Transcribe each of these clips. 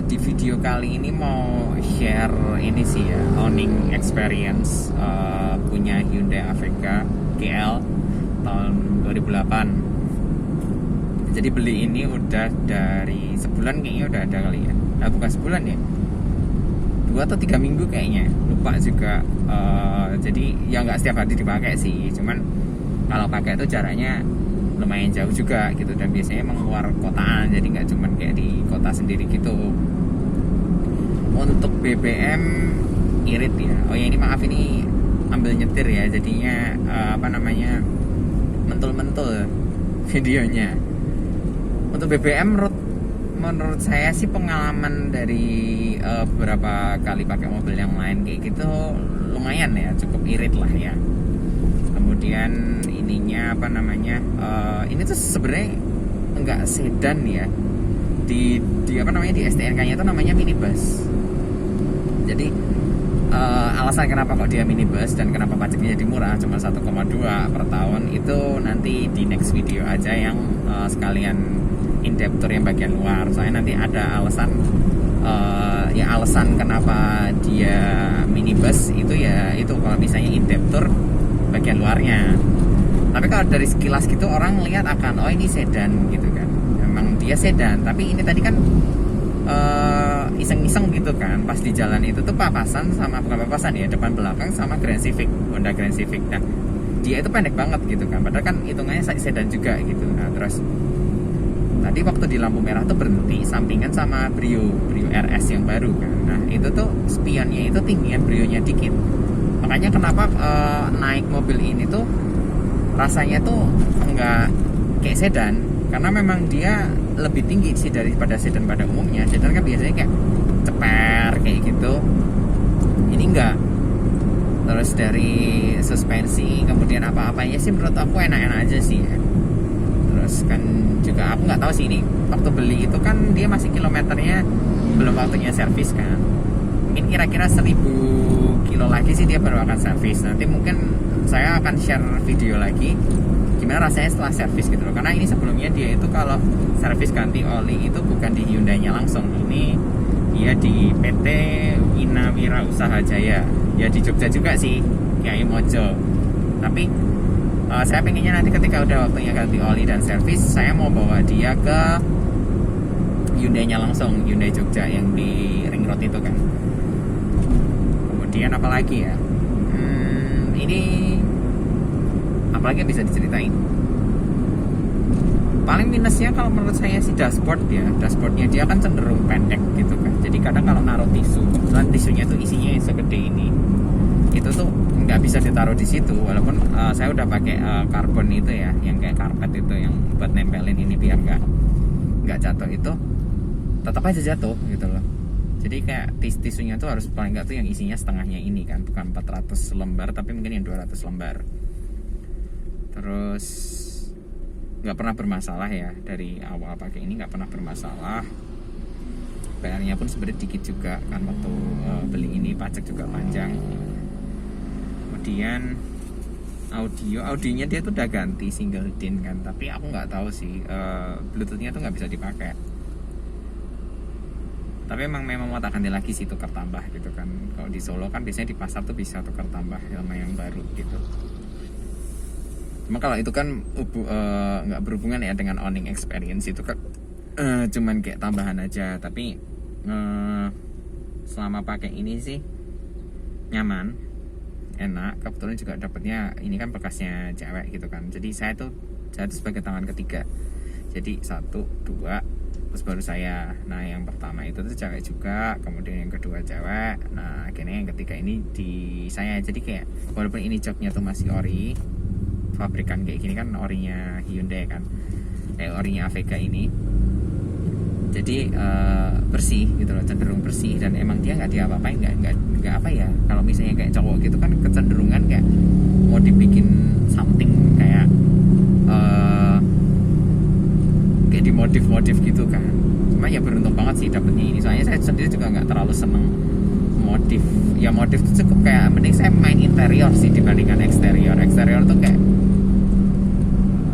Di video kali ini mau share ini sih ya, owning experience punya Hyundai Aveca GL tahun 2008. Jadi beli ini udah dari sebulan kayaknya udah ada kali ya. Nah, bukan sebulan ya, 2 atau 3 minggu kayaknya, lupa juga. Jadi ya nggak setiap hari dipakai sih, cuman kalau pakai itu jaraknya lumayan jauh juga gitu, dan biasanya emang luar kotaan, jadi nggak cuman kayak di kota sendiri gitu. Untuk BBM irit ya. Oh ya, ini maaf, ini ambil nyetir ya, jadinya mentul-mentul videonya. Untuk BBM menurut saya sih, pengalaman dari beberapa kali pakai mobil yang lain kayak gitu lumayan ya, cukup irit lah ya. Kemudian ininya ini tuh sebenarnya enggak sedan ya. Di STNK-nya itu namanya minibus. Jadi alasan kenapa kok dia minibus dan kenapa pajaknya jadi murah, cuma 1,2 per tahun, itu nanti di next video aja yang sekalian in-depth tour yang bagian luar. Soalnya nanti ada alasan kenapa dia minibus itu ya, itu kalau misalnya in-depth tour bagian luarnya. Tapi kalau dari sekilas gitu orang lihat akan, oh ini sedan gitu kan. Emang dia sedan, tapi ini tadi kan iseng-iseng gitu kan, pas di jalan itu tuh papasan sama, bukan papasan ya, depan belakang sama Grand Civic, Honda Grand Civic. Nah, dia itu pendek banget gitu kan, padahal kan hitungannya sedan juga gitu. Nah, terus tadi waktu di lampu merah tuh berhenti sampingan sama Brio RS yang baru kan. Nah, itu tuh spionnya itu tinggian Brio-nya dikit. Makanya kenapa naik mobil ini tuh rasanya tuh enggak kayak sedan, karena memang dia lebih tinggi sih daripada sedan pada umumnya. Sedan kan biasanya kayak ceper kayak gitu, ini enggak. Terus dari suspensi, kemudian apa-apanya sih menurut aku enak-enak aja sih ya. Terus kan juga aku nggak tahu sih, ini waktu beli itu kan dia masih kilometernya belum waktunya servis kan. Mungkin kira-kira 1000 kilo lagi sih dia baru akan servis. Nanti mungkin saya akan share video lagi gimana rasanya setelah servis gitu loh. Karena ini sebelumnya dia itu kalau servis ganti oli itu bukan di Hyundai-nya langsung, ini dia di PT Inawira Usaha Jaya ya, di Jogja juga sih, Kiai Mojo. Tapi saya pengennya nanti ketika udah waktunya ganti oli dan servis, saya mau bawa dia ke Hyundai-nya langsung, Hyundai Jogja yang di Ring Road itu kan. Kemudian apalagi ya, ini apalagi yang bisa diceritain. Paling minusnya kalau menurut saya sih dashboard ya. Dashboardnya dia kan cenderung pendek gitu kan. Jadi kadang kalau naruh tisu, kebetulan tisunya tuh isinya segede ini, itu tuh nggak bisa ditaruh di situ. Walaupun saya udah pakai karbon itu ya, yang kayak karpet itu yang buat nempelin ini biar nggak jatuh, itu tetap aja jatuh gitu loh. Jadi kayak tisunya tuh harus paling nggak tuh yang isinya setengahnya ini kan, bukan 400 lembar tapi mungkin yang 200 lembar. Terus nggak pernah bermasalah ya, dari awal pakai ini nggak pernah bermasalah. PR-nya pun sebenarnya dikit juga kan waktu beli ini, pajak juga panjang. Kemudian audionya dia tuh udah ganti single din kan, tapi aku nggak tahu sih, bluetoothnya tuh nggak bisa dipakai. Tapi memang mau tak ganti lagi sih, tukar tambah gitu kan. Kalau di Solo kan biasanya di pasar tuh bisa tukar tambah sama yang baru gitu. Cuma kalau itu kan nggak berhubungan ya dengan owning experience, itu kan cuman kayak tambahan aja. Tapi selama pakai ini sih nyaman, enak. Kebetulan juga dapatnya ini kan bekasnya cewek gitu kan. Jadi saya tuh sebagai tangan ketiga. Jadi 1, 2, terus baru saya. Nah, yang pertama itu tuh cewek juga, kemudian yang kedua cewek. Nah, akhirnya yang ketiga ini di saya. Jadi kayak walaupun ini joknya tuh masih ori, pabrikan kayak gini kan, orinya Hyundai kan, orinya Aveca ini. Jadi bersih gitu loh, cenderung bersih, dan emang dia nggak diapa-apain, nggak apa ya. Kalau misalnya kayak cowok gitu kan kecenderungan kayak mau dibikin something kayak dimodif gitu kan. Cuma ya beruntung banget sih dapetnya ini, soalnya saya sendiri juga nggak terlalu seneng modif. Ya modif tuh cukup kayak, mending saya main interior sih dibandingkan eksterior. Eksterior tuh kayak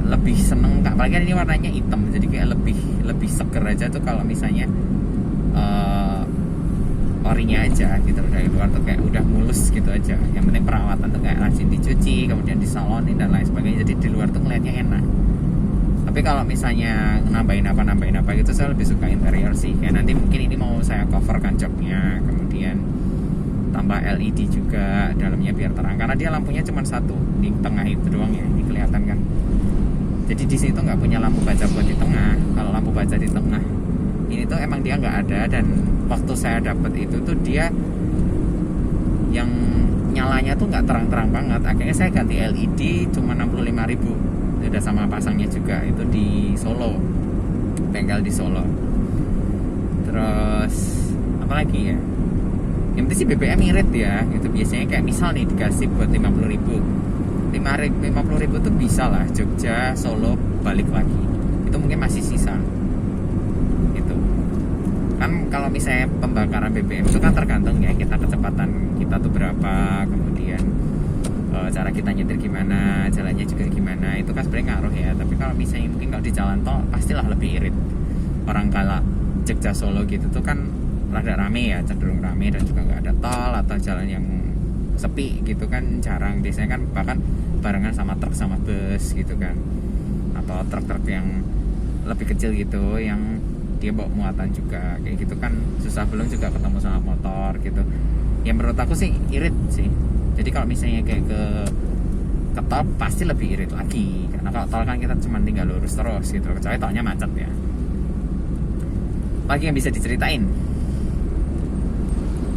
lebih seneng, apalagi ini warnanya hitam, jadi kayak lebih seger aja tuh kalau misalnya orinya aja gitu. Dari luar tuh kayak udah mulus gitu aja, yang penting perawatan tuh kayak rajin dicuci, kemudian disalonin dan lain sebagainya, jadi di luar tuh ngeliatnya enak. Tapi kalau misalnya nambahin apa gitu, saya lebih suka interior sih. Kayak nanti mungkin ini mau saya cover kancoknya, kemudian tambah LED juga dalamnya biar terang, karena dia lampunya cuma satu di tengah itu doang ya, ini kelihatan kan. Jadi di situ nggak punya lampu baja buat di tengah. Kalau lampu baja di tengah ini tuh emang dia nggak ada, dan waktu saya dapet itu tuh dia yang nyalanya tuh nggak terang-terang banget. Akhirnya saya ganti LED cuma 65.000, udah sama pasangnya juga, itu di Solo, bengkel di Solo. Terus apa lagi ya, yang penting sih BBM irit ya gitu. Biasanya kayak misal nih dikasih buat 50.000 tuh bisa lah Jogja Solo balik lagi, itu mungkin masih sisa gitu kan. Kalau misalnya pembakaran BBM itu kan tergantung ya kita, kecepatan kita tuh berapa, kemudian cara kita nyetir gimana, jalannya juga gimana, itu kan sebenarnya ngaruh ya. Tapi kalau misalnya mungkin kalau di jalan tol pastilah lebih irit. Orang kalau Jogja Solo gitu tuh kan rada rame ya, cenderung rame, dan juga nggak ada tol atau jalan yang sepi gitu kan, jarang. Biasanya kan bahkan barengan sama truk sama bus gitu kan, atau truk-truk yang lebih kecil gitu yang dia bawa muatan juga kayak gitu kan, susah. Belum juga ketemu sama motor gitu. Yang menurut aku sih irit sih. Jadi kalau misalnya kayak ke tol pasti lebih irit lagi, karena kalau tol kan kita cuma tinggal lurus terus gitu, kecuali tolnya macet ya. Lagi yang bisa diceritain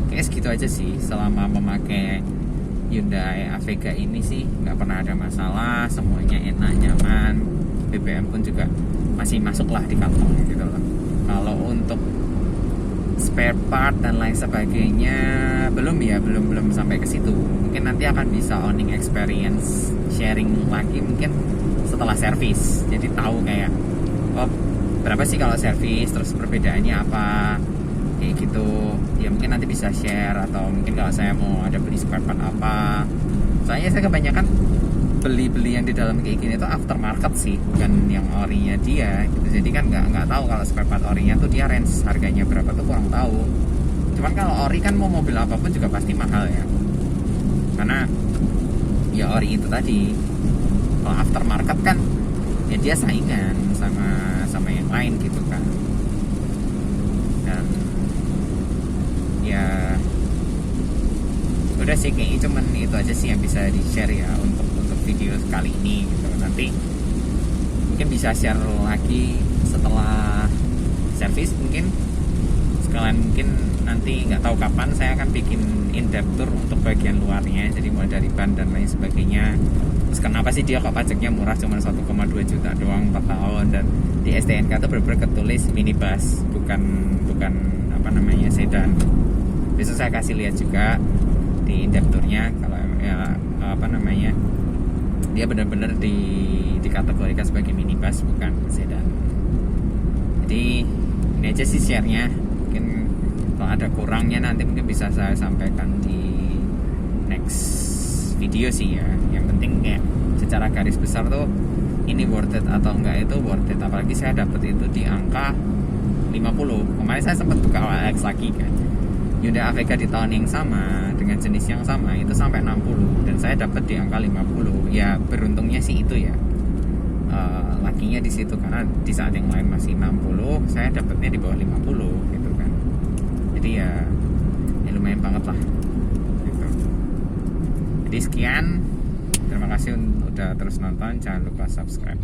kayak segitu aja sih. Selama memakai Hyundai Avega ini sih nggak pernah ada masalah, semuanya enak, nyaman. BBM pun juga masih masuk lah di kantong gitu loh. Kalau untuk spare part dan lain sebagainya belum sampai ke situ. Mungkin nanti akan bisa owning experience sharing lagi mungkin setelah servis. Jadi tahu kayak oh berapa sih kalau servis, terus perbedaannya apa kayak gitu. Ya mungkin nanti bisa share, atau mungkin kalau saya mau ada beli spare part apa. Soalnya saya kebanyakan beli yang di dalam kayak gini tuh aftermarket sih, bukan yang orinya dia gitu. Jadi kan nggak tahu kalau spare part orinya tuh dia range harganya berapa tuh kurang tahu. Cuman kalau ori kan mau mobil apapun juga pasti mahal ya, karena ya ori itu tadi. Kalau aftermarket kan ya dia saingan sama yang lain gitu kan. Dan ya udah sih, kayaknya cuman itu aja sih yang bisa di share ya untuk video kali ini gitu. Nanti mungkin bisa share lagi setelah servis, mungkin sekalian mungkin nanti nggak tahu kapan saya akan bikin in-depth tour untuk bagian luarnya, jadi mulai dari ban dan lain sebagainya. Terus kenapa sih dia kok pajaknya murah, cuma 1,2 juta doang per tahun, dan di STNK itu benar-benar ketulis minibus, bukan apa namanya sedan. Besok saya kasih lihat juga di in-depth tournya kalau ya apa namanya, dia benar-benar dikategorikan sebagai minibus bukan sedan. Jadi ini aja sih share-nya. Mungkin kalau ada kurangnya nanti mungkin bisa saya sampaikan di next video sih ya. Yang penting kayak secara garis besar tuh ini worth it atau enggak, itu worth it. Apalagi saya dapat itu di angka 50. Kemarin saya sempat buka OLX lagi kan, Hyundai Avega di tahun yang sama dengan jenis yang sama itu sampai 60, dan saya dapat di angka 50. Ya beruntungnya sih itu ya, lakinya di situ, karena di saat yang lain masih 60, saya dapatnya di bawah 50 gitu kan. Jadi ya lumayan banget lah gitu. Jadi sekian, terima kasih udah terus nonton, jangan lupa subscribe.